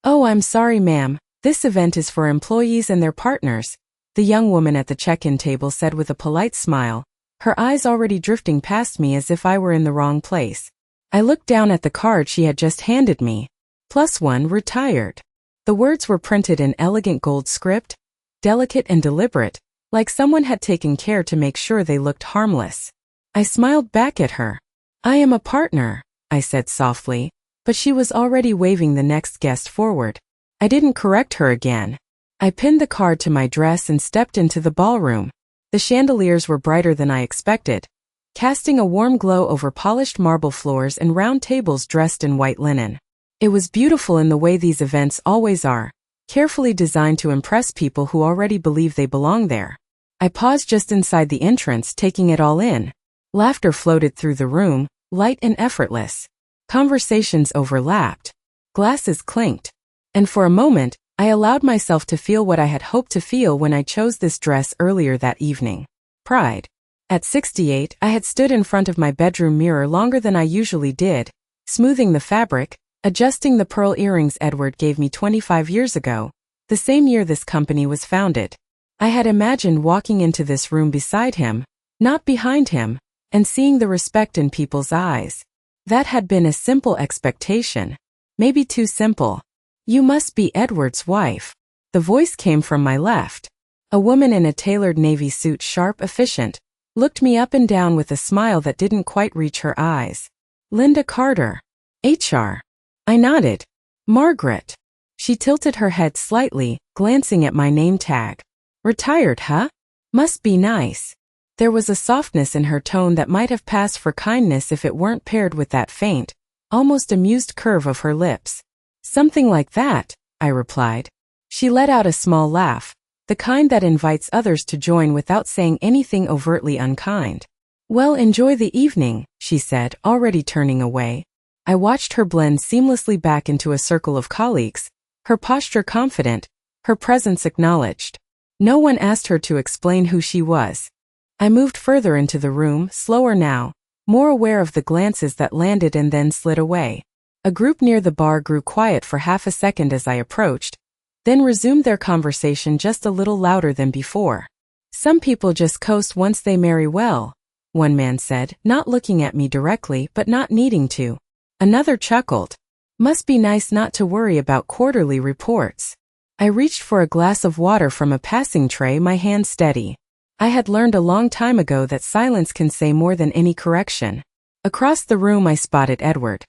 "Oh, I'm sorry, ma'am. This event is for employees and their partners," the young woman at the check-in table said with a polite smile, her eyes already drifting past me as if I were in the wrong place. I looked down at the card she had just handed me. +1 retired. The words were printed in elegant gold script, delicate and deliberate, like someone had taken care to make sure they looked harmless. I smiled back at her. "I am a partner," I said softly, but she was already waving the next guest forward. I didn't correct her again. I pinned the card to my dress and stepped into the ballroom. The chandeliers were brighter than I expected, casting a warm glow over polished marble floors and round tables dressed in white linen. It was beautiful in the way these events always are, carefully designed to impress people who already believe they belong there. I paused just inside the entrance, taking it all in. Laughter floated through the room, light and effortless. Conversations overlapped. Glasses clinked. And for a moment, I allowed myself to feel what I had hoped to feel when I chose this dress earlier that evening. Pride. At 68, I had stood in front of my bedroom mirror longer than I usually did, smoothing the fabric, adjusting the pearl earrings Edward gave me 25 years ago, the same year this company was founded. I had imagined walking into this room beside him, not behind him, and seeing the respect in people's eyes. That had been a simple expectation. Maybe too simple. "You must be Edward's wife." The voice came from my left. A woman in a tailored navy suit, sharp, efficient, looked me up and down with a smile that didn't quite reach her eyes. "Linda Carter. HR." I nodded. "Margaret." She tilted her head slightly, glancing at my name tag. "Retired, huh? Must be nice." There was a softness in her tone that might have passed for kindness if it weren't paired with that faint, almost amused curve of her lips. "Something like that," I replied. She let out a small laugh, the kind that invites others to join without saying anything overtly unkind. "Well, enjoy the evening," she said, already turning away. I watched her blend seamlessly back into a circle of colleagues, her posture confident, her presence acknowledged. No one asked her to explain who she was. I moved further into the room, slower now, more aware of the glances that landed and then slid away. A group near the bar grew quiet for half a second as I approached, then resumed their conversation just a little louder than before. "Some people just coast once they marry well," one man said, not looking at me directly but not needing to. Another chuckled. "Must be nice not to worry about quarterly reports." I reached for a glass of water from a passing tray, my hand steady. I had learned a long time ago that silence can say more than any correction. Across the room I spotted Edward.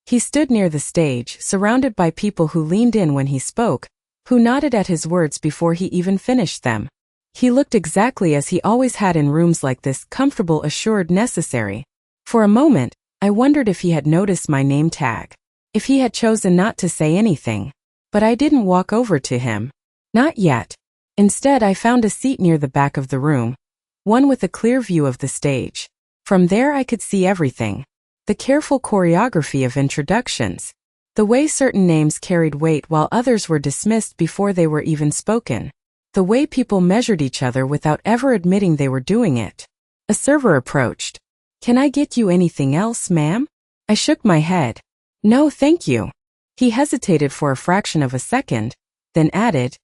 He stood near the stage, surrounded by people who leaned in when he spoke, who nodded at his words before he even finished them. He looked exactly as he always had in rooms like this, comfortable, assured, necessary. For a moment, I wondered if he had noticed my name tag, if he had chosen not to say anything. But I didn't walk over to him. Not yet. Instead, I found a seat near the back of the room, one with a clear view of the stage. From there I could see everything. The careful choreography of introductions. The way certain names carried weight while others were dismissed before they were even spoken. The way people measured each other without ever admitting they were doing it. A server approached. "Can I get you anything else, ma'am?" I shook my head. "No, thank you." He hesitated for a fraction of a second, then added,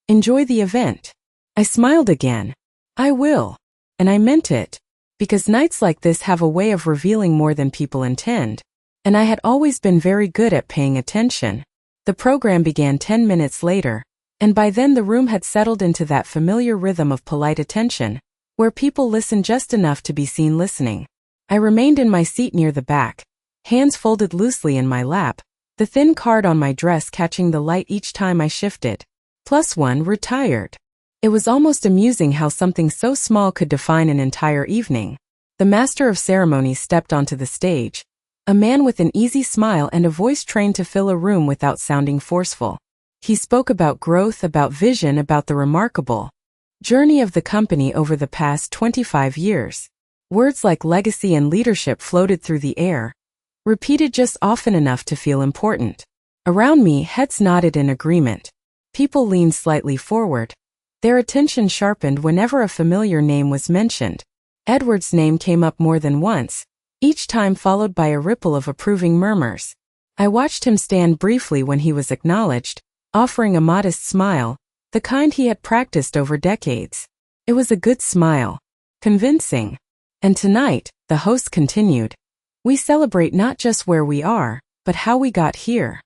"Enjoy the event." I smiled again. "I will." And I meant it. Because nights like this have a way of revealing more than people intend. And I had always been very good at paying attention. The program began 10 minutes later, and by then the room had settled into that familiar rhythm of polite attention, where people listen just enough to be seen listening. I remained in my seat near the back, hands folded loosely in my lap, the thin card on my dress catching the light each time I shifted. +1 retired. It was almost amusing how something so small could define an entire evening. The master of ceremonies stepped onto the stage, a man with an easy smile and a voice trained to fill a room without sounding forceful. He spoke about growth, about vision, about the remarkable journey of the company over the past 25 years. Words like legacy and leadership floated through the air, repeated just often enough to feel important. Around me, heads nodded in agreement. People leaned slightly forward. Their attention sharpened whenever a familiar name was mentioned. Edward's name came up more than once, each time followed by a ripple of approving murmurs. I watched him stand briefly when he was acknowledged, offering a modest smile, the kind he had practiced over decades. It was a good smile. Convincing. And tonight, the host continued, we celebrate not just where we are, but how we got here.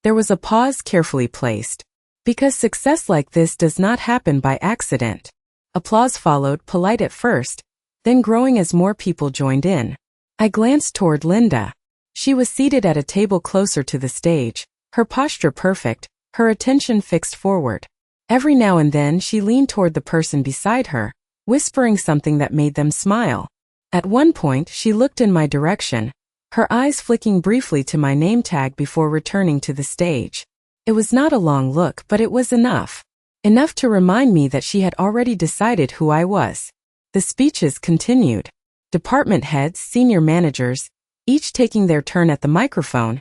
There was a pause carefully placed. Because success like this does not happen by accident. Applause followed, polite at first, then growing as more people joined in. I glanced toward Linda. She was seated at a table closer to the stage, her posture perfect, her attention fixed forward. Every now and then she leaned toward the person beside her, whispering something that made them smile. At one point she looked in my direction, her eyes flicking briefly to my name tag before returning to the stage. It was not a long look, but it was enough. Enough to remind me that she had already decided who I was. The speeches continued. Department heads, senior managers, each taking their turn at the microphone,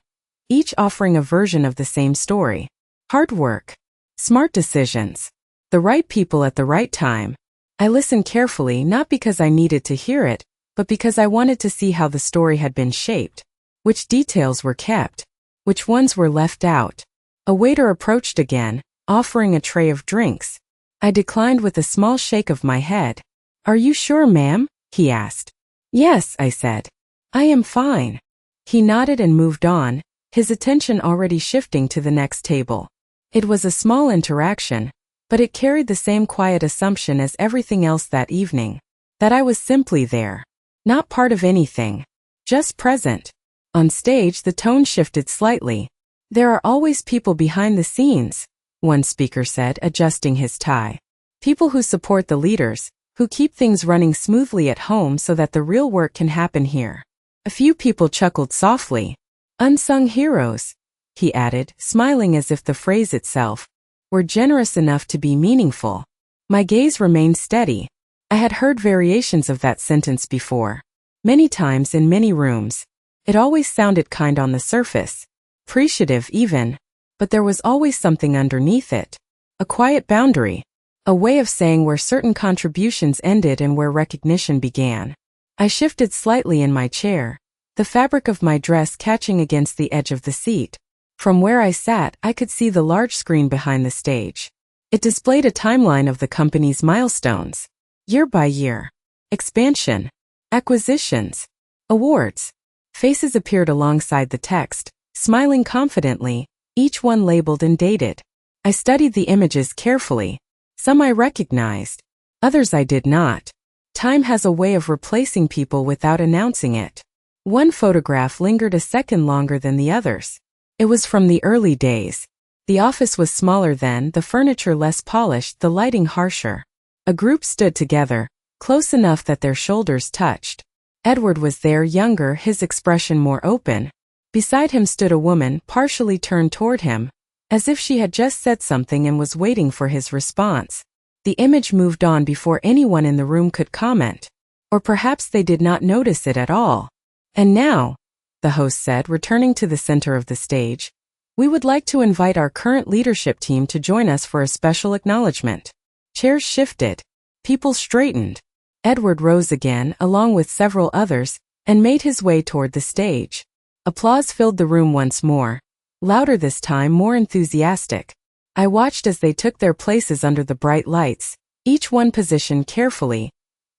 each offering a version of the same story. Hard work. Smart decisions. The right people at the right time. I listened carefully, not because I needed to hear it, but because I wanted to see how the story had been shaped. Which details were kept. Which ones were left out. A waiter approached again, offering a tray of drinks. I declined with a small shake of my head. Are you sure, ma'am? He asked. Yes, I said. I am fine. He nodded and moved on, his attention already shifting to the next table. It was a small interaction, but it carried the same quiet assumption as everything else that evening. That I was simply there. Not part of anything. Just present. On stage the tone shifted slightly. There are always people behind the scenes, one speaker said, adjusting his tie. People who support the leaders, who keep things running smoothly at home so that the real work can happen here. A few people chuckled softly. Unsung heroes, he added, smiling as if the phrase itself were generous enough to be meaningful. My gaze remained steady. I had heard variations of that sentence before. Many times in many rooms. It always sounded kind on the surface. Appreciative even. But there was always something underneath it. A quiet boundary. A way of saying where certain contributions ended and where recognition began. I shifted slightly in my chair, the fabric of my dress catching against the edge of the seat. From where I sat, I could see the large screen behind the stage. It displayed a timeline of the company's milestones. Year by year. Expansion. Acquisitions. Awards. Faces appeared alongside the text, smiling confidently, each one labeled and dated. I studied the images carefully. Some I recognized. Others I did not. Time has a way of replacing people without announcing it. One photograph lingered a second longer than the others. It was from the early days. The office was smaller then, the furniture less polished, the lighting harsher. A group stood together, close enough that their shoulders touched. Edward was there, younger, his expression more open. Beside him stood a woman, partially turned toward him, as if she had just said something and was waiting for his response. The image moved on before anyone in the room could comment. Or perhaps they did not notice it at all. And now, the host said, returning to the center of the stage, we would like to invite our current leadership team to join us for a special acknowledgement. Chairs shifted. People straightened. Edward rose again, along with several others, and made his way toward the stage. Applause filled the room once more. Louder this time, more enthusiastic. I watched as they took their places under the bright lights, each one positioned carefully,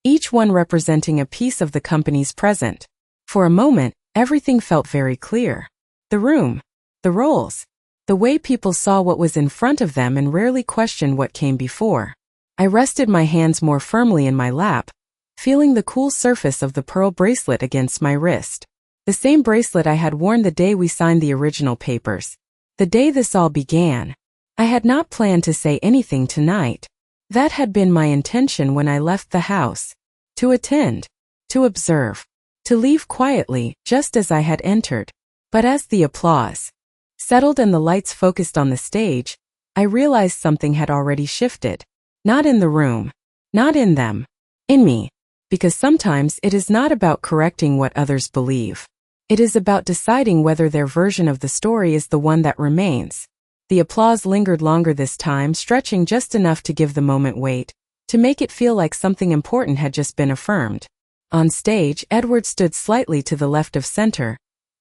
each one representing a piece of the company's present. For a moment, everything felt very clear. The room, the roles, the way people saw what was in front of them and rarely questioned what came before. I rested my hands more firmly in my lap, feeling the cool surface of the pearl bracelet against my wrist. The same bracelet I had worn the day we signed the original papers. The day this all began. I had not planned to say anything tonight. That had been my intention when I left the house. To attend. To observe. To leave quietly, just as I had entered. But as the applause settled and the lights focused on the stage, I realized something had already shifted. Not in the room. Not in them. In me. Because sometimes it is not about correcting what others believe. It is about deciding whether their version of the story is the one that remains. The applause lingered longer this time, stretching just enough to give the moment weight, to make it feel like something important had just been affirmed. On stage, Edward stood slightly to the left of center,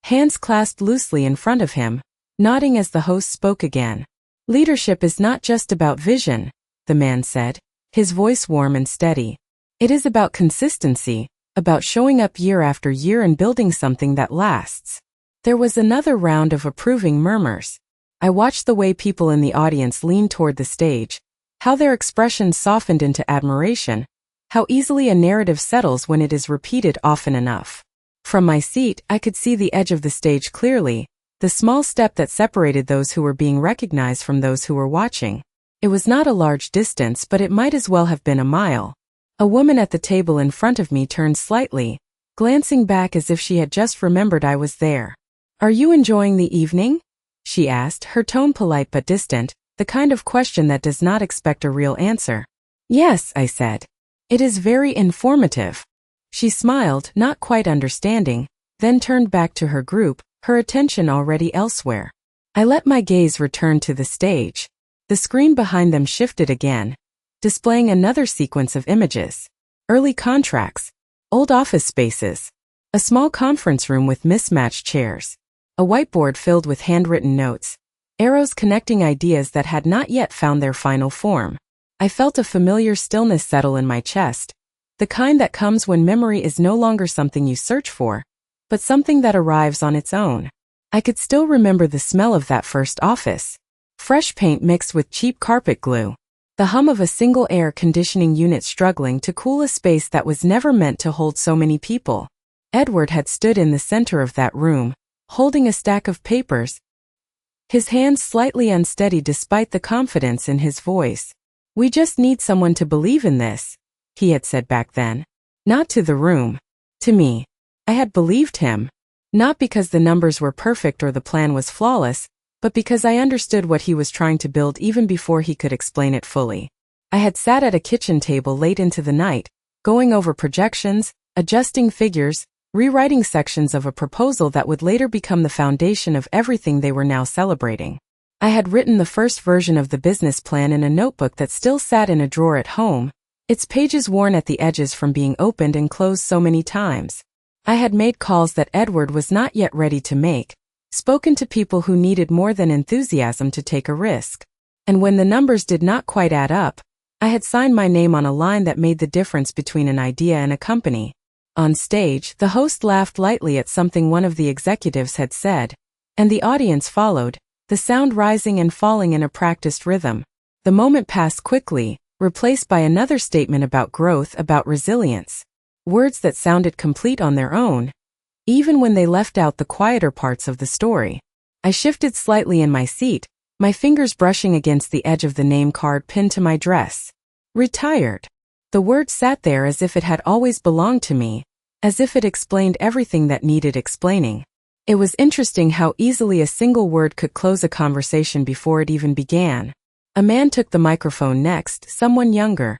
hands clasped loosely in front of him, nodding as the host spoke again. Leadership is not just about vision, the man said, his voice warm and steady. It is about consistency, about showing up year after year and building something that lasts. There was another round of approving murmurs. I watched the way people in the audience leaned toward the stage, how their expressions softened into admiration, how easily a narrative settles when it is repeated often enough. From my seat, I could see the edge of the stage clearly, the small step that separated those who were being recognized from those who were watching. It was not a large distance, but it might as well have been a mile. A woman at the table in front of me turned slightly, glancing back as if she had just remembered I was there. "Are you enjoying the evening?" she asked, her tone polite but distant, the kind of question that does not expect a real answer. "Yes," I said. "It is very informative." She smiled, not quite understanding, then turned back to her group, her attention already elsewhere. I let my gaze return to the stage. The screen behind them shifted again, displaying another sequence of images. Early contracts, old office spaces, a small conference room with mismatched chairs, a whiteboard filled with handwritten notes, arrows connecting ideas that had not yet found their final form. I felt a familiar stillness settle in my chest, the kind that comes when memory is no longer something you search for, but something that arrives on its own. I could still remember the smell of that first office. Fresh paint mixed with cheap carpet glue. The hum of a single air conditioning unit struggling to cool a space that was never meant to hold so many people. Edward had stood in the center of that room, holding a stack of papers, his hands slightly unsteady despite the confidence in his voice. "We just need someone to believe in this," he had said back then. Not to the room. To me. I had believed him. Not because the numbers were perfect or the plan was flawless, but because I understood what he was trying to build even before he could explain it fully. I had sat at a kitchen table late into the night, going over projections, adjusting figures, rewriting sections of a proposal that would later become the foundation of everything they were now celebrating. I had written the first version of the business plan in a notebook that still sat in a drawer at home, its pages worn at the edges from being opened and closed so many times. I had made calls that Edward was not yet ready to make, spoken to people who needed more than enthusiasm to take a risk. And when the numbers did not quite add up, I had signed my name on a line that made the difference between an idea and a company. On stage, the host laughed lightly at something one of the executives had said, and the audience followed, the sound rising and falling in a practiced rhythm. The moment passed quickly, replaced by another statement about growth, about resilience. Words that sounded complete on their own, even when they left out the quieter parts of the story. I shifted slightly in my seat, my fingers brushing against the edge of the name card pinned to my dress. Retired. The word sat there as if it had always belonged to me, as if it explained everything that needed explaining. It was interesting how easily a single word could close a conversation before it even began. A man took the microphone next, someone younger,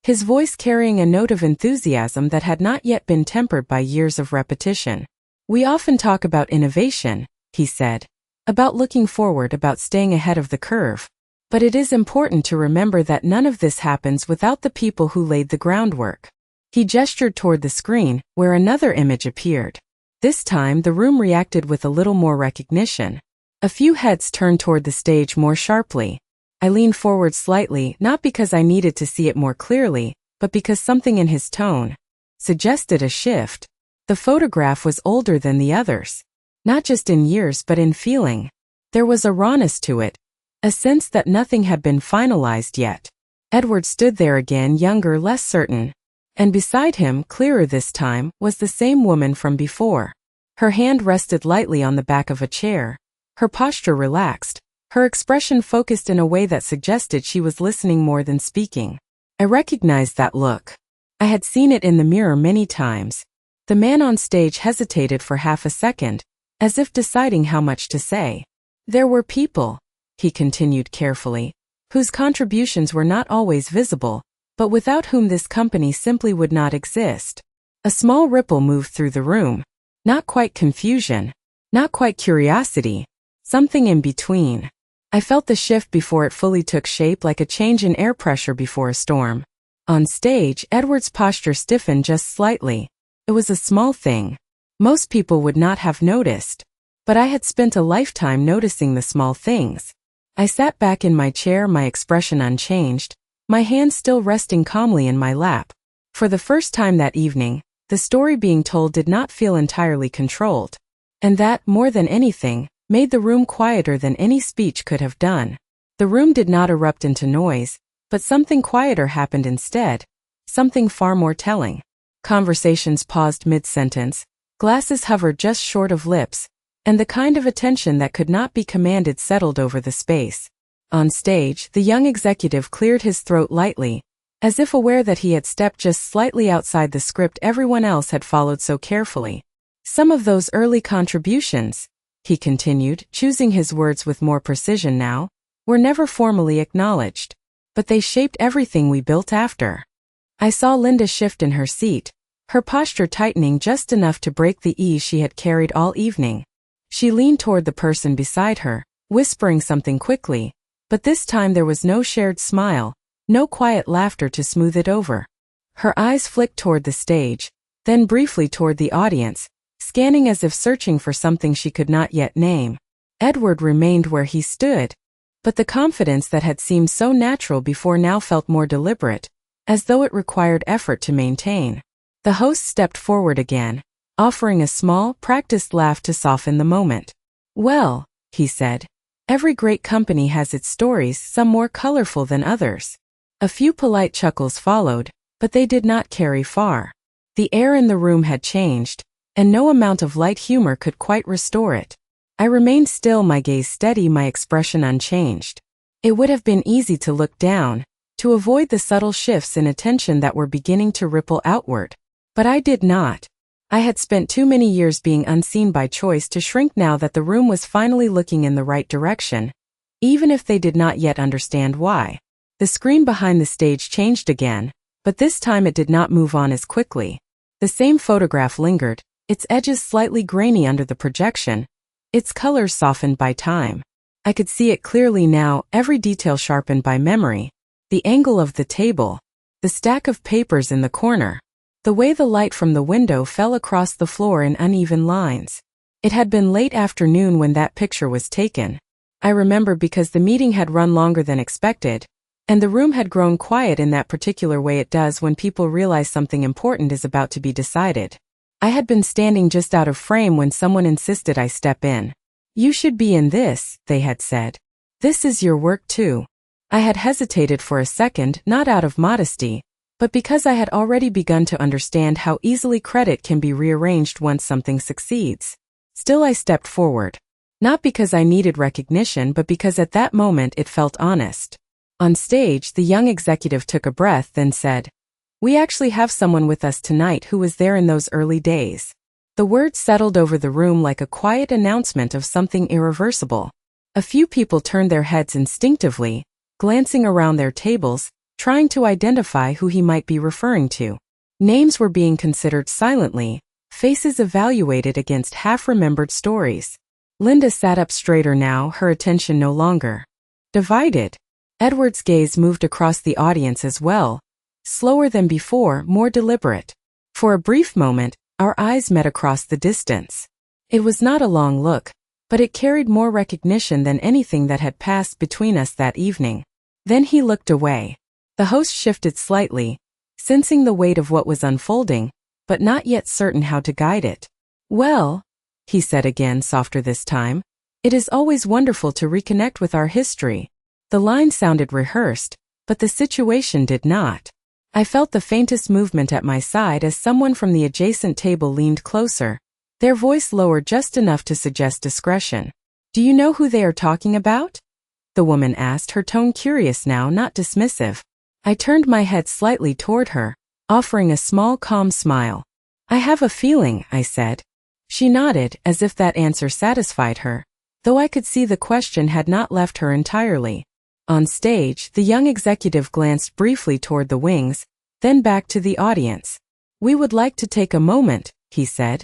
his voice carrying a note of enthusiasm that had not yet been tempered by years of repetition. "We often talk about innovation," he said, "about looking forward, about staying ahead of the curve. But it is important to remember that none of this happens without the people who laid the groundwork." He gestured toward the screen, where another image appeared. This time the room reacted with a little more recognition. A few heads turned toward the stage more sharply. I leaned forward slightly, not because I needed to see it more clearly, but because something in his tone suggested a shift. The photograph was older than the others. Not just in years but in feeling. There was a rawness to it, a sense that nothing had been finalized yet. Edward stood there again, younger, less certain. And beside him, clearer this time, was the same woman from before. Her hand rested lightly on the back of a chair, her posture relaxed, her expression focused in a way that suggested she was listening more than speaking. I recognized that look. I had seen it in the mirror many times. The man on stage hesitated for half a second, as if deciding how much to say. "There were people," he continued carefully, "whose contributions were not always visible, but without whom this company simply would not exist." A small ripple moved through the room. Not quite confusion, not quite curiosity, something in between. I felt the shift before it fully took shape, like a change in air pressure before a storm. On stage, Edward's posture stiffened just slightly. It was a small thing. Most people would not have noticed. But I had spent a lifetime noticing the small things. I sat back in my chair, my expression unchanged, my hands still resting calmly in my lap. For the first time that evening, the story being told did not feel entirely controlled. And that, more than anything, made the room quieter than any speech could have done. The room did not erupt into noise, but something quieter happened instead, something far more telling. Conversations paused mid-sentence, glasses hovered just short of lips, and the kind of attention that could not be commanded settled over the space. On stage, the young executive cleared his throat lightly, as if aware that he had stepped just slightly outside the script everyone else had followed so carefully. Some of those early contributions, he continued, choosing his words with more precision now, were never formally acknowledged, but they shaped everything we built after. I saw Linda shift in her seat, her posture tightening just enough to break the ease she had carried all evening. She leaned toward the person beside her, whispering something quickly, but this time there was no shared smile, no quiet laughter to smooth it over. Her eyes flicked toward the stage, then briefly toward the audience, scanning as if searching for something she could not yet name. Edward remained where he stood, but the confidence that had seemed so natural before now felt more deliberate, as though it required effort to maintain. The host stepped forward again, offering a small, practiced laugh to soften the moment. "Well," he said, "every great company has its stories, some more colorful than others." A few polite chuckles followed, but they did not carry far. The air in the room had changed, and no amount of light humor could quite restore it. I remained still, my gaze steady, my expression unchanged. It would have been easy to look down, to avoid the subtle shifts in attention that were beginning to ripple outward. But I did not. I had spent too many years being unseen by choice to shrink now that the room was finally looking in the right direction, even if they did not yet understand why. The screen behind the stage changed again, but this time it did not move on as quickly. The same photograph lingered, its edges slightly grainy under the projection, its colors softened by time. I could see it clearly now, every detail sharpened by memory. The angle of the table, the stack of papers in the corner, the way the light from the window fell across the floor in uneven lines. It had been late afternoon when that picture was taken. I remember because the meeting had run longer than expected, and the room had grown quiet in that particular way it does when people realize something important is about to be decided. I had been standing just out of frame when someone insisted I step in. "You should be in this," they had said. "This is your work too." I had hesitated for a second, not out of modesty, but because I had already begun to understand how easily credit can be rearranged once something succeeds. Still I stepped forward. Not because I needed recognition, but because at that moment it felt honest. On stage, the young executive took a breath, then said, "We actually have someone with us tonight who was there in those early days." The words settled over the room like a quiet announcement of something irreversible. A few people turned their heads instinctively, glancing around their tables, trying to identify who he might be referring to. Names were being considered silently, faces evaluated against half-remembered stories. Linda sat up straighter now, her attention no longer divided. Edward's gaze moved across the audience as well, slower than before, more deliberate. For a brief moment, our eyes met across the distance. It was not a long look, but it carried more recognition than anything that had passed between us that evening. Then he looked away. The host shifted slightly, sensing the weight of what was unfolding, but not yet certain how to guide it. "Well," he said again, softer this time, "it is always wonderful to reconnect with our history." The line sounded rehearsed, but the situation did not. I felt the faintest movement at my side as someone from the adjacent table leaned closer, their voice lowered just enough to suggest discretion. "Do you know who they are talking about?" the woman asked, her tone curious now, not dismissive. I turned my head slightly toward her, offering a small, calm smile. "I have a feeling," I said. She nodded, as if that answer satisfied her, though I could see the question had not left her entirely. On stage, the young executive glanced briefly toward the wings, then back to the audience. "We would like to take a moment," he said,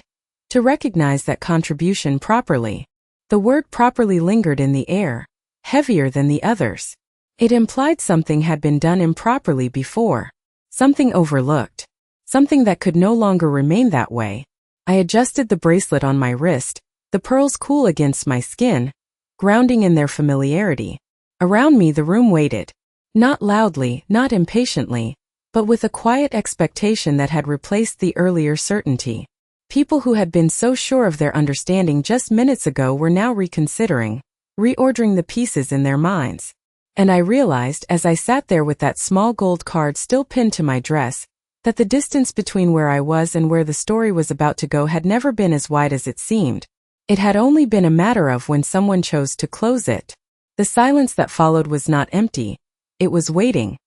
"to recognize that contribution properly." The word properly lingered in the air, heavier than the others. It implied something had been done improperly before, something overlooked, something that could no longer remain that way. I adjusted the bracelet on my wrist, the pearls cool against my skin, grounding in their familiarity. Around me the room waited. Not loudly, not impatiently, but with a quiet expectation that had replaced the earlier certainty. People who had been so sure of their understanding just minutes ago were now reconsidering, reordering the pieces in their minds. And I realized, as I sat there with that small gold card still pinned to my dress, that the distance between where I was and where the story was about to go had never been as wide as it seemed. It had only been a matter of when someone chose to close it. The silence that followed was not empty. It was waiting.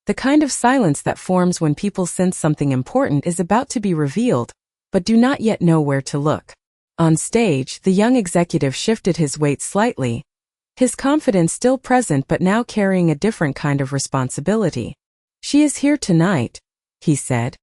The kind of silence that forms when people sense something important is about to be revealed, but do not yet know where to look. On stage, the young executive shifted his weight slightly, his confidence still present but now carrying a different kind of responsibility. "She is here tonight," he said.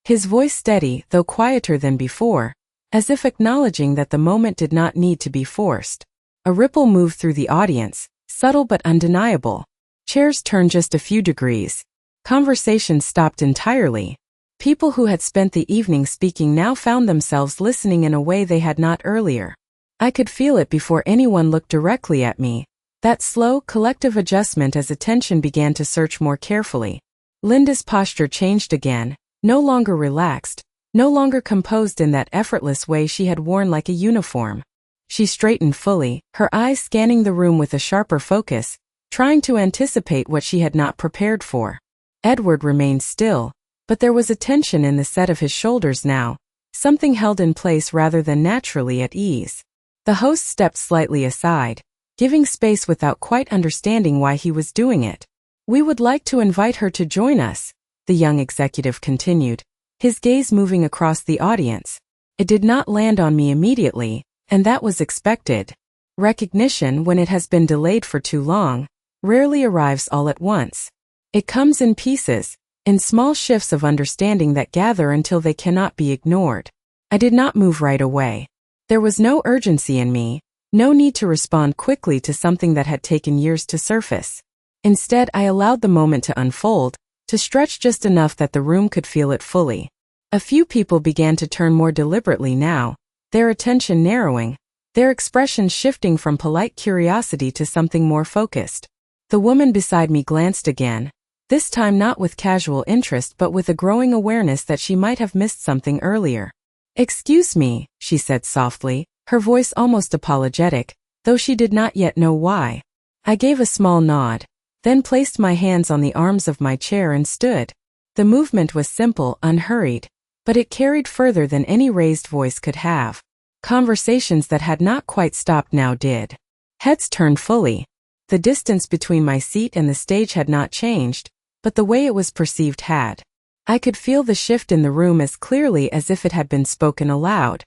His voice steady, though quieter than before, as if acknowledging that the moment did not need to be forced. A ripple moved through the audience, subtle but undeniable. Chairs turned just a few degrees. Conversation stopped entirely. People who had spent the evening speaking now found themselves listening in a way they had not earlier. I could feel it before anyone looked directly at me, that slow, collective adjustment as attention began to search more carefully. Linda's posture changed again, no longer relaxed, no longer composed in that effortless way she had worn like a uniform. She straightened fully, her eyes scanning the room with a sharper focus, trying to anticipate what she had not prepared for. Edward remained still, but there was a tension in the set of his shoulders now, something held in place rather than naturally at ease. The host stepped slightly aside, giving space without quite understanding why he was doing it. "We would like to invite her to join us," the young executive continued, his gaze moving across the audience. It did not land on me immediately, and that was expected. Recognition, when it has been delayed for too long, rarely arrives all at once. It comes in pieces, in small shifts of understanding that gather until they cannot be ignored. I did not move right away. There was no urgency in me, no need to respond quickly to something that had taken years to surface. Instead, I allowed the moment to unfold, to stretch just enough that the room could feel it fully. A few people began to turn more deliberately now, their attention narrowing, their expressions shifting from polite curiosity to something more focused. The woman beside me glanced again, this time not with casual interest but with a growing awareness that she might have missed something earlier. "Excuse me," she said softly, her voice almost apologetic, though she did not yet know why. I gave a small nod, then placed my hands on the arms of my chair and stood. The movement was simple, unhurried, but it carried further than any raised voice could have. Conversations that had not quite stopped now did. Heads turned fully. The distance between my seat and the stage had not changed, but the way it was perceived had. I could feel the shift in the room as clearly as if it had been spoken aloud.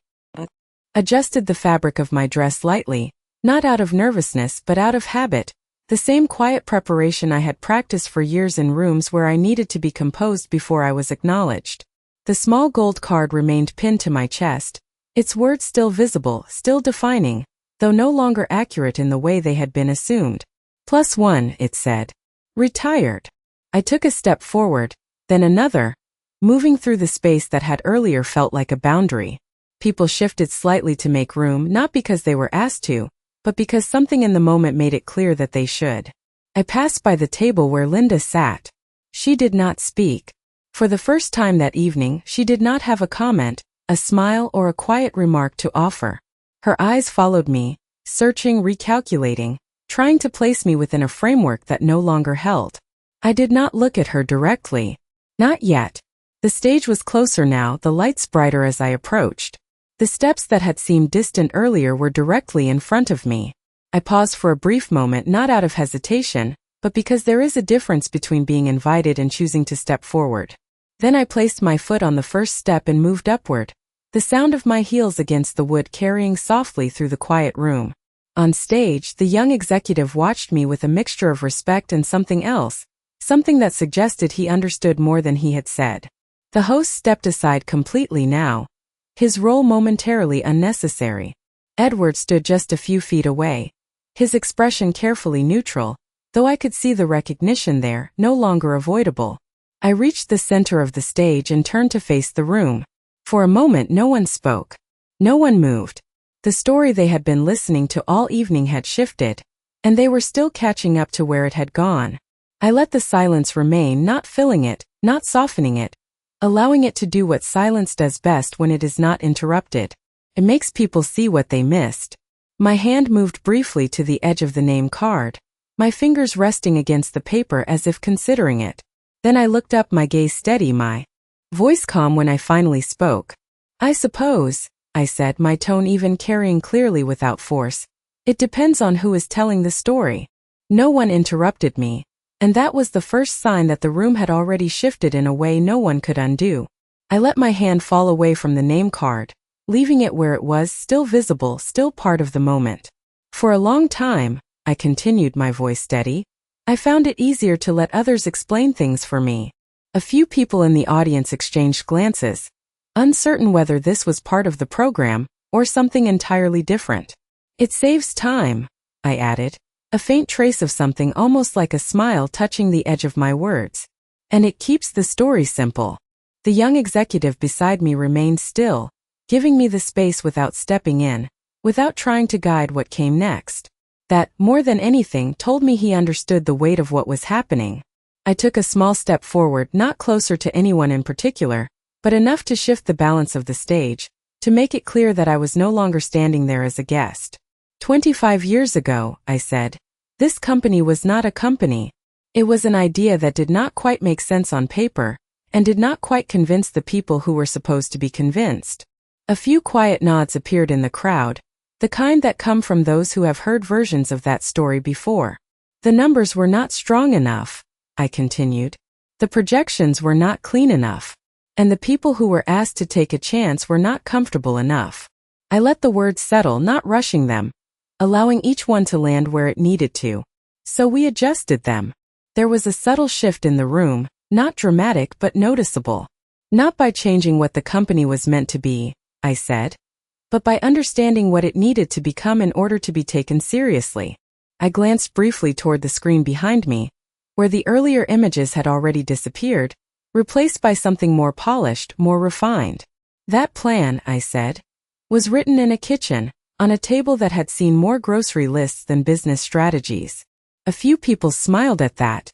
Adjusted the fabric of my dress lightly, not out of nervousness but out of habit, the same quiet preparation I had practiced for years in rooms where I needed to be composed before I was acknowledged. The small gold card remained pinned to my chest, its words still visible, still defining, though no longer accurate in the way they had been assumed. +1, it said. Retired. I took a step forward, then another, moving through the space that had earlier felt like a boundary. People shifted slightly to make room, not because they were asked to, but because something in the moment made it clear that they should. I passed by the table where Linda sat. She did not speak. For the first time that evening, she did not have a comment, a smile or a quiet remark to offer. Her eyes followed me, searching, recalculating, trying to place me within a framework that no longer held. I did not look at her directly. Not yet. The stage was closer now, the lights brighter as I approached. The steps that had seemed distant earlier were directly in front of me. I paused for a brief moment, not out of hesitation, but because there is a difference between being invited and choosing to step forward. Then I placed my foot on the first step and moved upward, the sound of my heels against the wood carrying softly through the quiet room. On stage, the young executive watched me with a mixture of respect and something else, something that suggested he understood more than he had said. The host stepped aside completely now, his role momentarily unnecessary. Edward stood just a few feet away, his expression carefully neutral, though I could see the recognition there, no longer avoidable. I reached the center of the stage and turned to face the room. For a moment no one spoke. No one moved. The story they had been listening to all evening had shifted, and they were still catching up to where it had gone. I let the silence remain, not filling it, not softening it, allowing it to do what silence does best when it is not interrupted. It makes people see what they missed. My hand moved briefly to the edge of the name card, my fingers resting against the paper as if considering it. Then I looked up, my gaze steady, my voice calm when I finally spoke. I suppose, I said, my tone even carrying clearly without force. It depends on who is telling the story. No one interrupted me, and that was the first sign that the room had already shifted in a way no one could undo. I let my hand fall away from the name card, leaving it where it was, still visible, still part of the moment. For a long time, I continued, my voice steady, I found it easier to let others explain things for me. A few people in the audience exchanged glances, uncertain whether this was part of the program or something entirely different. It saves time, I added, a faint trace of something almost like a smile touching the edge of my words. And it keeps the story simple. The young executive beside me remained still, giving me the space without stepping in, without trying to guide what came next. That, more than anything, told me he understood the weight of what was happening. I took a small step forward, not closer to anyone in particular, but enough to shift the balance of the stage, to make it clear that I was no longer standing there as a guest. 25 years ago, I said, this company was not a company. It was an idea that did not quite make sense on paper, and did not quite convince the people who were supposed to be convinced. A few quiet nods appeared in the crowd, the kind that come from those who have heard versions of that story before. The numbers were not strong enough, I continued. The projections were not clean enough. And the people who were asked to take a chance were not comfortable enough. I let the words settle, not rushing them, allowing each one to land where it needed to. So we adjusted them. There was a subtle shift in the room, not dramatic but noticeable. Not by changing what the company was meant to be, I said, but by understanding what it needed to become in order to be taken seriously. I glanced briefly toward the screen behind me, where the earlier images had already disappeared, replaced by something more polished, more refined. That plan, I said, was written in a kitchen, on a table that had seen more grocery lists than business strategies. A few people smiled at that,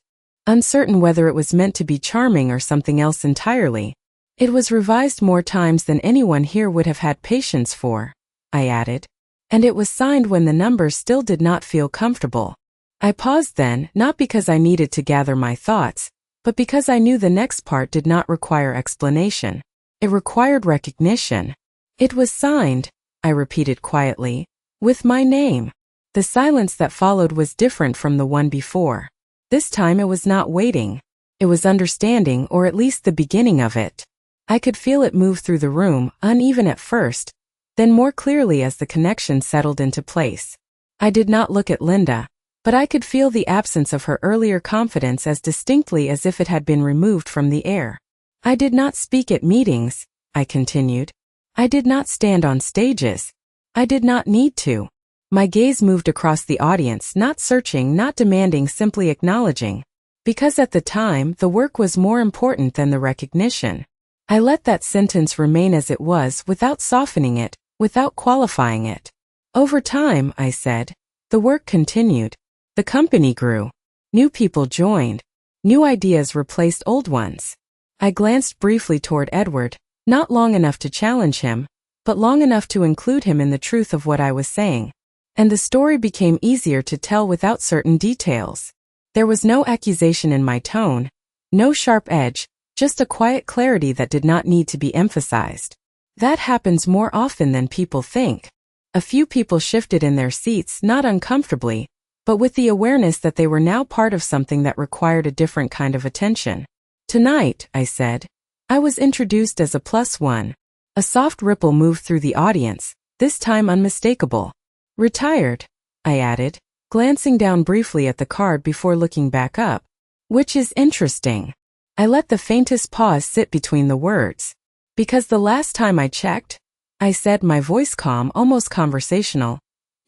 uncertain whether it was meant to be charming or something else entirely. It was revised more times than anyone here would have had patience for, I added, and it was signed when the numbers still did not feel comfortable. I paused then, not because I needed to gather my thoughts, but because I knew the next part did not require explanation. It required recognition. It was signed, I repeated quietly, with my name. The silence that followed was different from the one before. This time it was not waiting. It was understanding, or at least the beginning of it. I could feel it move through the room, uneven at first, then more clearly as the connection settled into place. I did not look at Linda, but I could feel the absence of her earlier confidence as distinctly as if it had been removed from the air. I did not speak at meetings, I continued. I did not stand on stages. I did not need to. My gaze moved across the audience, not searching, not demanding, simply acknowledging. Because at the time, the work was more important than the recognition. I let that sentence remain as it was, without softening it, without qualifying it. Over time, I said, the work continued. The company grew. New people joined. New ideas replaced old ones. I glanced briefly toward Edward, not long enough to challenge him, but long enough to include him in the truth of what I was saying. And the story became easier to tell without certain details. There was no accusation in my tone, no sharp edge, just a quiet clarity that did not need to be emphasized. That happens more often than people think. A few people shifted in their seats, not uncomfortably, but with the awareness that they were now part of something that required a different kind of attention. Tonight, I said, I was introduced as a +1. A soft ripple moved through the audience, this time unmistakable. Retired, I added, glancing down briefly at the card before looking back up. Which is interesting. I let the faintest pause sit between the words. Because the last time I checked, I said, my voice calm, almost conversational,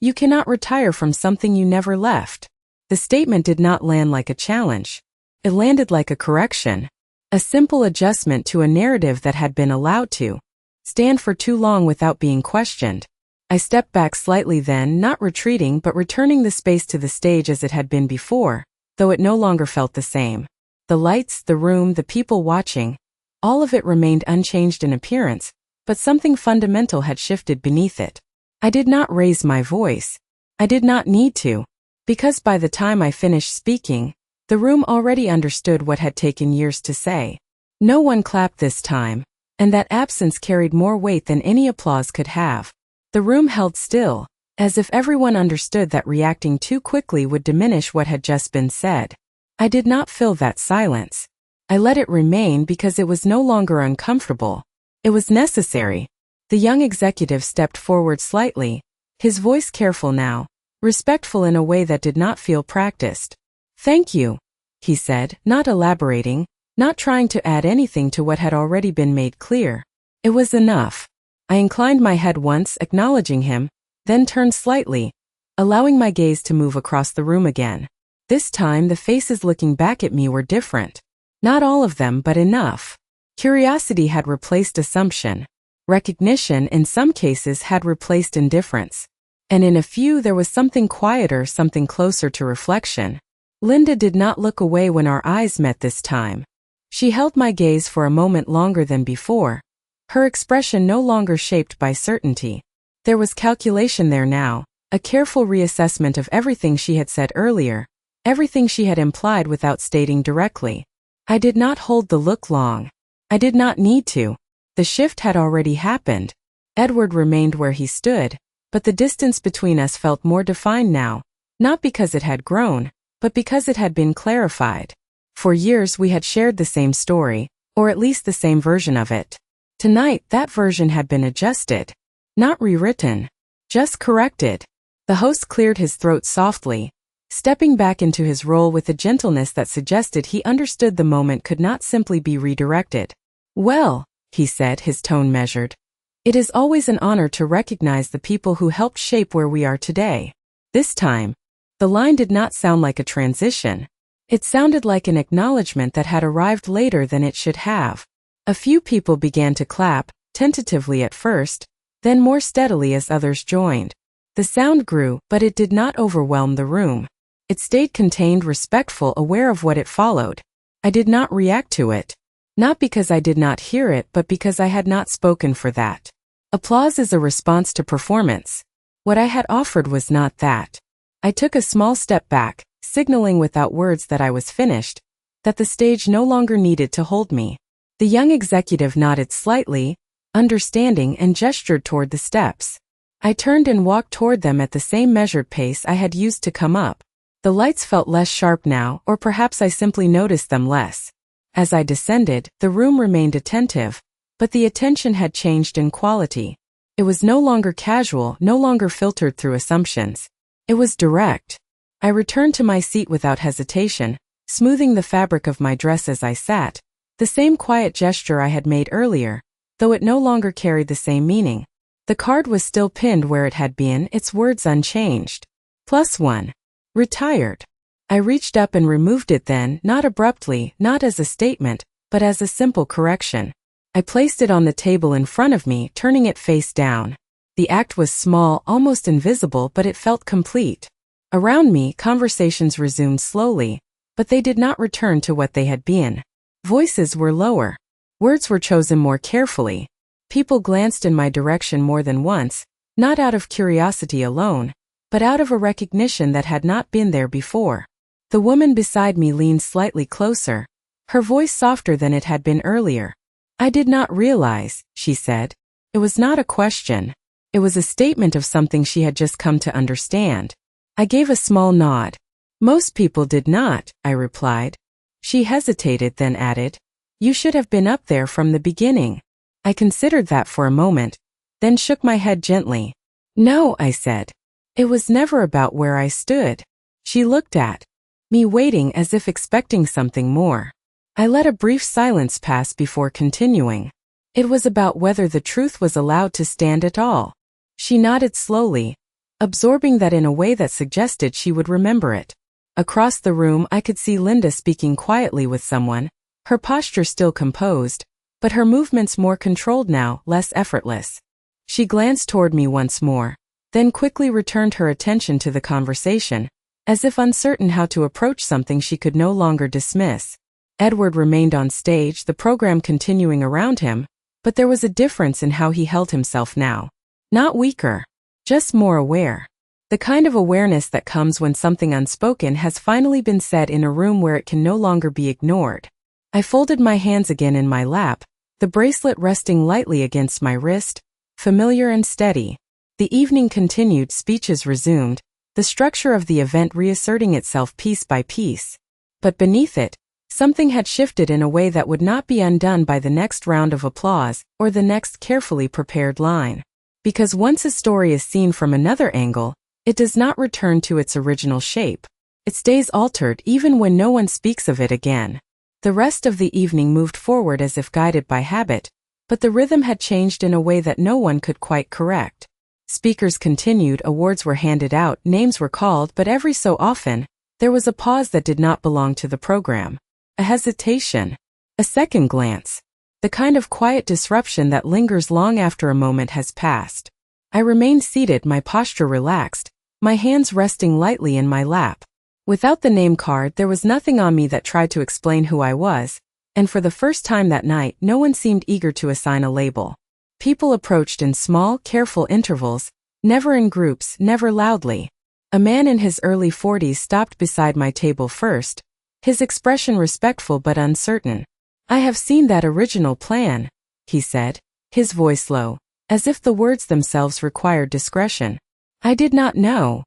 you cannot retire from something you never left. The statement did not land like a challenge. It landed like a correction. A simple adjustment to a narrative that had been allowed to stand for too long without being questioned. I stepped back slightly then, not retreating but returning the space to the stage as it had been before, though it no longer felt the same. The lights, the room, the people watching, all of it remained unchanged in appearance, but something fundamental had shifted beneath it. I did not raise my voice. I did not need to, because by the time I finished speaking, the room already understood what had taken years to say. No one clapped this time, and that absence carried more weight than any applause could have. The room held still, as if everyone understood that reacting too quickly would diminish what had just been said. I did not fill that silence. I let it remain because it was no longer uncomfortable. It was necessary. The young executive stepped forward slightly, his voice careful now, respectful in a way that did not feel practiced. "Thank you," he said, not elaborating, not trying to add anything to what had already been made clear. It was enough. I inclined my head once, acknowledging him, then turned slightly, allowing my gaze to move across the room again. This time the faces looking back at me were different. Not all of them, but enough. Curiosity had replaced assumption. Recognition, in some cases, had replaced indifference. And in a few there was something quieter, something closer to reflection. Linda did not look away when our eyes met this time. She held my gaze for a moment longer than before, her expression no longer shaped by certainty. There was calculation there now, a careful reassessment of everything she had said earlier, everything she had implied without stating directly. I did not hold the look long. I did not need to. The shift had already happened. Edward remained where he stood, but the distance between us felt more defined now, not because it had grown, but because it had been clarified. For years we had shared the same story, or at least the same version of it. Tonight that version had been adjusted. Not rewritten. Just corrected. The host cleared his throat softly, stepping back into his role with a gentleness that suggested he understood the moment could not simply be redirected. "Well," he said, his tone measured, "it is always an honor to recognize the people who helped shape where we are today." This time, the line did not sound like a transition. It sounded like an acknowledgement that had arrived later than it should have. A few people began to clap, tentatively at first, then more steadily as others joined. The sound grew, but it did not overwhelm the room. It stayed contained, respectful, aware of what it followed. I did not react to it. Not because I did not hear it, but because I had not spoken for that. Applause is a response to performance. What I had offered was not that. I took a small step back, signaling without words that I was finished, that the stage no longer needed to hold me. The young executive nodded slightly, understanding, and gestured toward the steps. I turned and walked toward them at the same measured pace I had used to come up. The lights felt less sharp now, or perhaps I simply noticed them less. As I descended, the room remained attentive, but the attention had changed in quality. It was no longer casual, no longer filtered through assumptions. It was direct. I returned to my seat without hesitation, smoothing the fabric of my dress as I sat, the same quiet gesture I had made earlier, though it no longer carried the same meaning. The card was still pinned where it had been, its words unchanged. +1. Retired. I reached up and removed it then, not abruptly, not as a statement, but as a simple correction. I placed it on the table in front of me, turning it face down. The act was small, almost invisible, but it felt complete. Around me, conversations resumed slowly, but they did not return to what they had been. Voices were lower. Words were chosen more carefully. People glanced in my direction more than once, not out of curiosity alone, but out of a recognition that had not been there before. The woman beside me leaned slightly closer, her voice softer than it had been earlier. "I did not realize," she said. It was not a question. It was a statement of something she had just come to understand. I gave a small nod. "Most people did not," I replied. She hesitated, then added, "You should have been up there from the beginning." I considered that for a moment, then shook my head gently. "No," I said. "It was never about where I stood." She looked at me, waiting as if expecting something more. I let a brief silence pass before continuing. It was about whether the truth was allowed to stand at all. She nodded slowly, absorbing that in a way that suggested she would remember it. Across the room I could see Linda speaking quietly with someone, her posture still composed, but her movements more controlled now, less effortless. She glanced toward me once more, then quickly returned her attention to the conversation, as if uncertain how to approach something she could no longer dismiss. Edward remained on stage, the program continuing around him, but there was a difference in how he held himself now. Not weaker, just more aware. The kind of awareness that comes when something unspoken has finally been said in a room where it can no longer be ignored. I folded my hands again in my lap, the bracelet resting lightly against my wrist, familiar and steady. The evening continued, speeches resumed, the structure of the event reasserting itself piece by piece. But beneath it, something had shifted in a way that would not be undone by the next round of applause or the next carefully prepared line. Because once a story is seen from another angle, it does not return to its original shape. It stays altered even when no one speaks of it again. The rest of the evening moved forward as if guided by habit, but the rhythm had changed in a way that no one could quite correct. Speakers continued, awards were handed out, names were called, but every so often, there was a pause that did not belong to the program. A hesitation. A second glance. The kind of quiet disruption that lingers long after a moment has passed. I remained seated, my posture relaxed, my hands resting lightly in my lap. Without the name card, there was nothing on me that tried to explain who I was, and for the first time that night, no one seemed eager to assign a label. People approached in small, careful intervals, never in groups, never loudly. A man in his early 40s stopped beside my table first, his expression respectful but uncertain. "I have seen that original plan," he said, his voice low, as if the words themselves required discretion. "I did not know."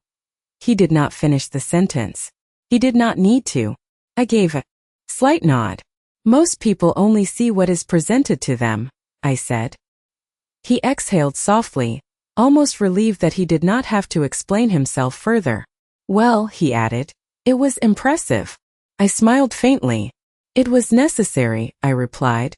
He did not finish the sentence. He did not need to. I gave a slight nod. "Most people only see what is presented to them," I said. He exhaled softly, almost relieved that he did not have to explain himself further. "Well," he added, "it was impressive." I smiled faintly. "It was necessary," I replied.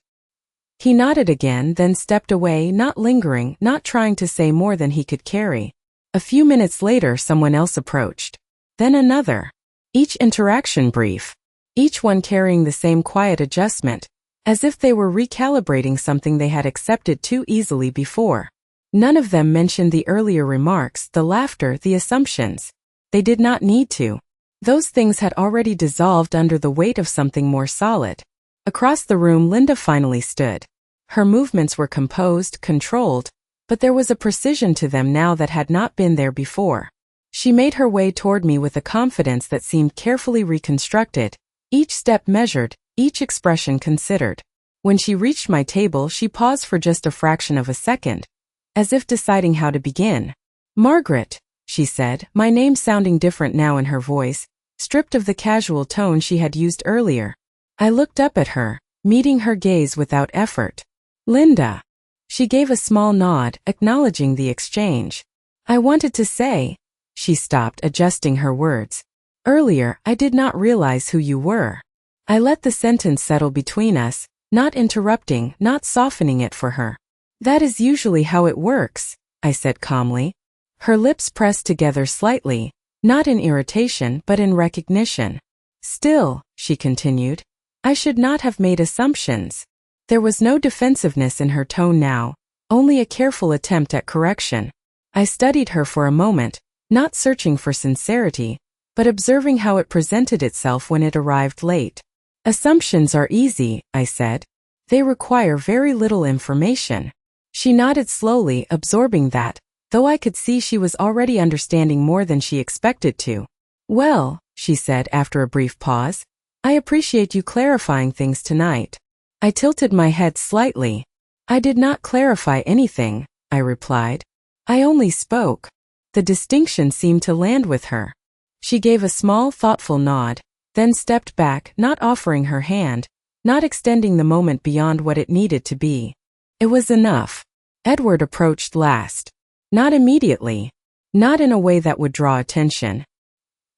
He nodded again, then stepped away, not lingering, not trying to say more than he could carry. A few minutes later, someone else approached. Then another. Each interaction brief. Each one carrying the same quiet adjustment, as if they were recalibrating something they had accepted too easily before. None of them mentioned the earlier remarks, the laughter, the assumptions. They did not need to. Those things had already dissolved under the weight of something more solid. Across the room, Linda finally stood. Her movements were composed, controlled, but there was a precision to them now that had not been there before. She made her way toward me with a confidence that seemed carefully reconstructed, each step measured, each expression considered. When she reached my table, she paused for just a fraction of a second, as if deciding how to begin. "Margaret," she said, my name sounding different now in her voice, stripped of the casual tone she had used earlier. I looked up at her, meeting her gaze without effort. "Linda." She gave a small nod, acknowledging the exchange. "I wanted to say," she stopped, adjusting her words. "Earlier, I did not realize who you were." I let the sentence settle between us, not interrupting, not softening it for her. "That is usually how it works," I said calmly. Her lips pressed together slightly, not in irritation but in recognition. "Still," she continued, "I should not have made assumptions." There was no defensiveness in her tone now, only a careful attempt at correction. I studied her for a moment, not searching for sincerity, but observing how it presented itself when it arrived late. "Assumptions are easy," I said. "They require very little information." She nodded slowly, absorbing that, though I could see she was already understanding more than she expected to. "Well," she said after a brief pause, "I appreciate you clarifying things tonight." I tilted my head slightly. "I did not clarify anything," I replied. "I only spoke." The distinction seemed to land with her. She gave a small, thoughtful nod, then stepped back, not offering her hand, not extending the moment beyond what it needed to be. It was enough. Edward approached last. Not immediately. Not in a way that would draw attention.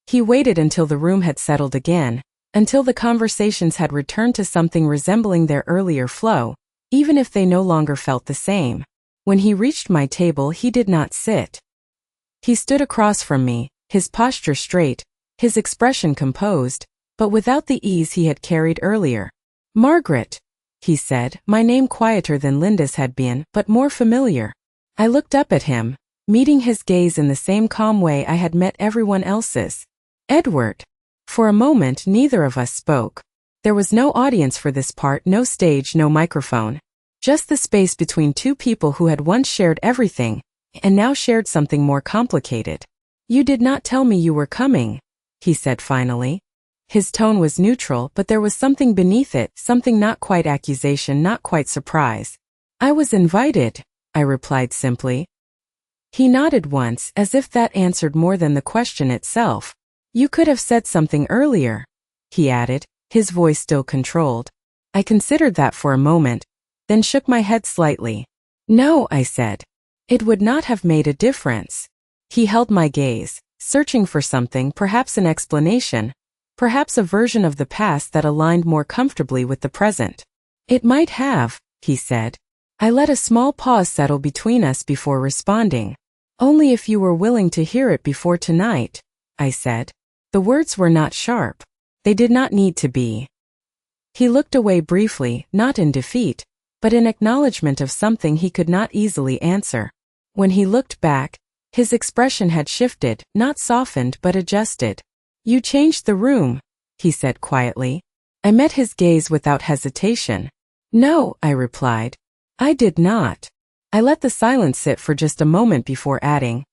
He waited until the room had settled again, until the conversations had returned to something resembling their earlier flow, even if they no longer felt the same. When he reached my table, he did not sit. He stood across from me, his posture straight, his expression composed, but without the ease he had carried earlier. "Margaret," he said, my name quieter than Linda's had been, but more familiar. I looked up at him, meeting his gaze in the same calm way I had met everyone else's. Edward. For a moment neither of us spoke. There was no audience for this part, no stage, no microphone. Just the space between two people who had once shared everything, and now shared something more complicated. "You did not tell me you were coming," he said finally. His tone was neutral, but there was something beneath it, something not quite accusation, not quite surprise. "I was invited," I replied simply. He nodded once, as if that answered more than the question itself. "You could have said something earlier," he added, his voice still controlled. I considered that for a moment, then shook my head slightly. "No," I said. "It would not have made a difference." He held my gaze, searching for something, perhaps an explanation, perhaps a version of the past that aligned more comfortably with the present. "It might have," he said. I let a small pause settle between us before responding. "Only if you were willing to hear it before tonight," I said. The words were not sharp. They did not need to be. He looked away briefly, not in defeat, but in acknowledgement of something he could not easily answer. When he looked back, his expression had shifted, not softened but adjusted. "You changed the room," he said quietly. I met his gaze without hesitation. "No," I replied. "I did not." I let the silence sit for just a moment before adding,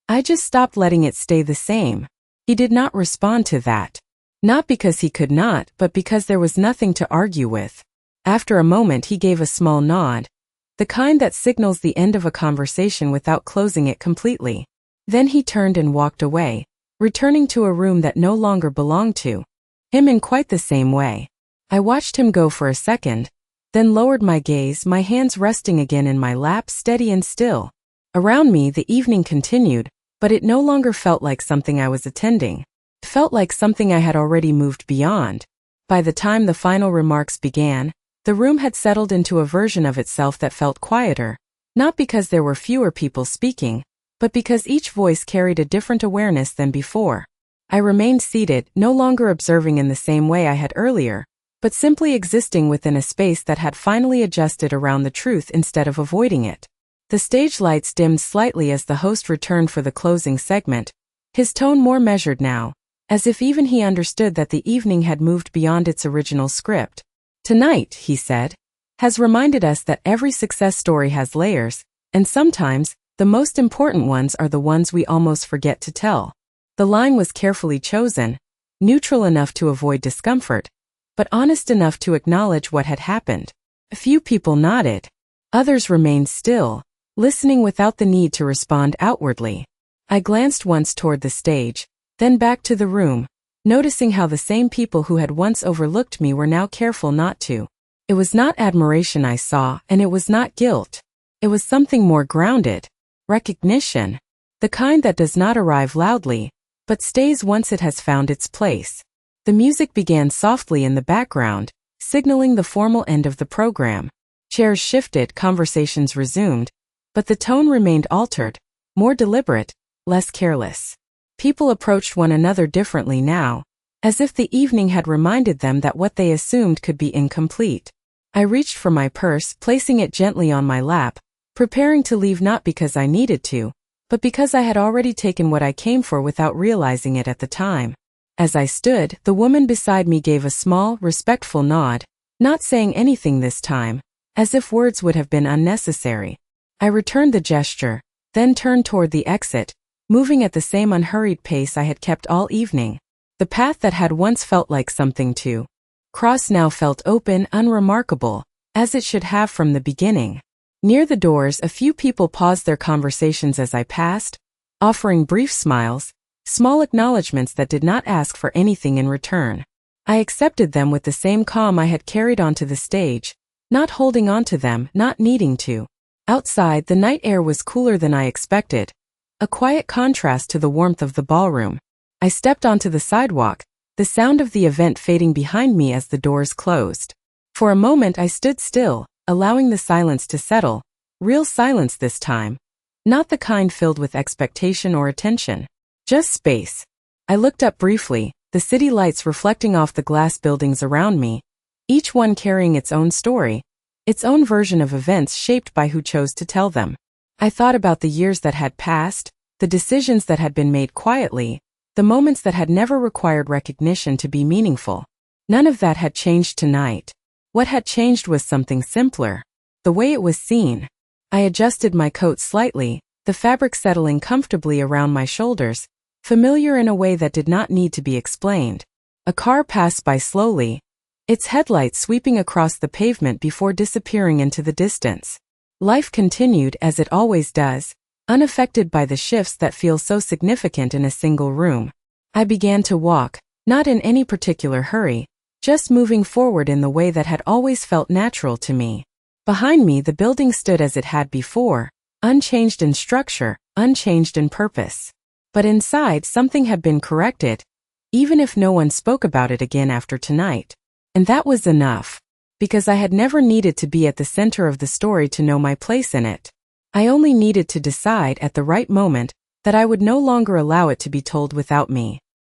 "I just stopped letting it stay the same." He did not respond to that. Not because he could not, but because there was nothing to argue with. After a moment he gave a small nod, the kind that signals the end of a conversation without closing it completely. Then he turned and walked away, returning to a room that no longer belonged to him in quite the same way. I watched him go for a second, then lowered my gaze, my hands resting again in my lap, steady and still. Around me the evening continued, but it no longer felt like something I was attending. It felt like something I had already moved beyond. By the time the final remarks began, the room had settled into a version of itself that felt quieter, not because there were fewer people speaking, but because each voice carried a different awareness than before. I remained seated, no longer observing in the same way I had earlier, but simply existing within a space that had finally adjusted around the truth instead of avoiding it. The stage lights dimmed slightly as the host returned for the closing segment, his tone more measured now, as if even he understood that the evening had moved beyond its original script. "Tonight," he said, "has reminded us that every success story has layers, and sometimes, the most important ones are the ones we almost forget to tell." The line was carefully chosen, neutral enough to avoid discomfort, but honest enough to acknowledge what had happened. A few people nodded. Others remained still, listening without the need to respond outwardly. I glanced once toward the stage, then back to the room, noticing how the same people who had once overlooked me were now careful not to. It was not admiration I saw, and it was not guilt. It was something more grounded. Recognition. The kind that does not arrive loudly, but stays once it has found its place. The music began softly in the background, signaling the formal end of the program. Chairs shifted, conversations resumed, but the tone remained altered, more deliberate, less careless. People approached one another differently now, as if the evening had reminded them that what they assumed could be incomplete. I reached for my purse, placing it gently on my lap, preparing to leave not because I needed to, but because I had already taken what I came for without realizing it at the time. As I stood, the woman beside me gave a small, respectful nod, not saying anything this time, as if words would have been unnecessary. I returned the gesture, then turned toward the exit, moving at the same unhurried pace I had kept all evening. The path that had once felt like something to cross now felt open, unremarkable, as it should have from the beginning. Near the doors, a few people paused their conversations as I passed, offering brief smiles, small acknowledgments that did not ask for anything in return. I accepted them with the same calm I had carried onto the stage, not holding on to them, not needing to. Outside, the night air was cooler than I expected, a quiet contrast to the warmth of the ballroom. I stepped onto the sidewalk, the sound of the event fading behind me as the doors closed. For a moment I stood still, allowing the silence to settle, real silence this time, not the kind filled with expectation or attention, just space. I looked up briefly, the city lights reflecting off the glass buildings around me, each one carrying its own story, its own version of events shaped by who chose to tell them. I thought about the years that had passed, the decisions that had been made quietly, the moments that had never required recognition to be meaningful. None of that had changed tonight. What had changed was something simpler. The way it was seen. I adjusted my coat slightly, the fabric settling comfortably around my shoulders, familiar in a way that did not need to be explained. A car passed by slowly, its headlights sweeping across the pavement before disappearing into the distance. Life continued as it always does, unaffected by the shifts that feel so significant in a single room. I began to walk, not in any particular hurry, just moving forward in the way that had always felt natural to me. Behind me, the building stood as it had before, unchanged in structure, unchanged in purpose. But inside, something had been corrected, even if no one spoke about it again after tonight. And that was enough, because I had never needed to be at the center of the story to know my place in it. I only needed to decide at the right moment that I would no longer allow it to be told without me.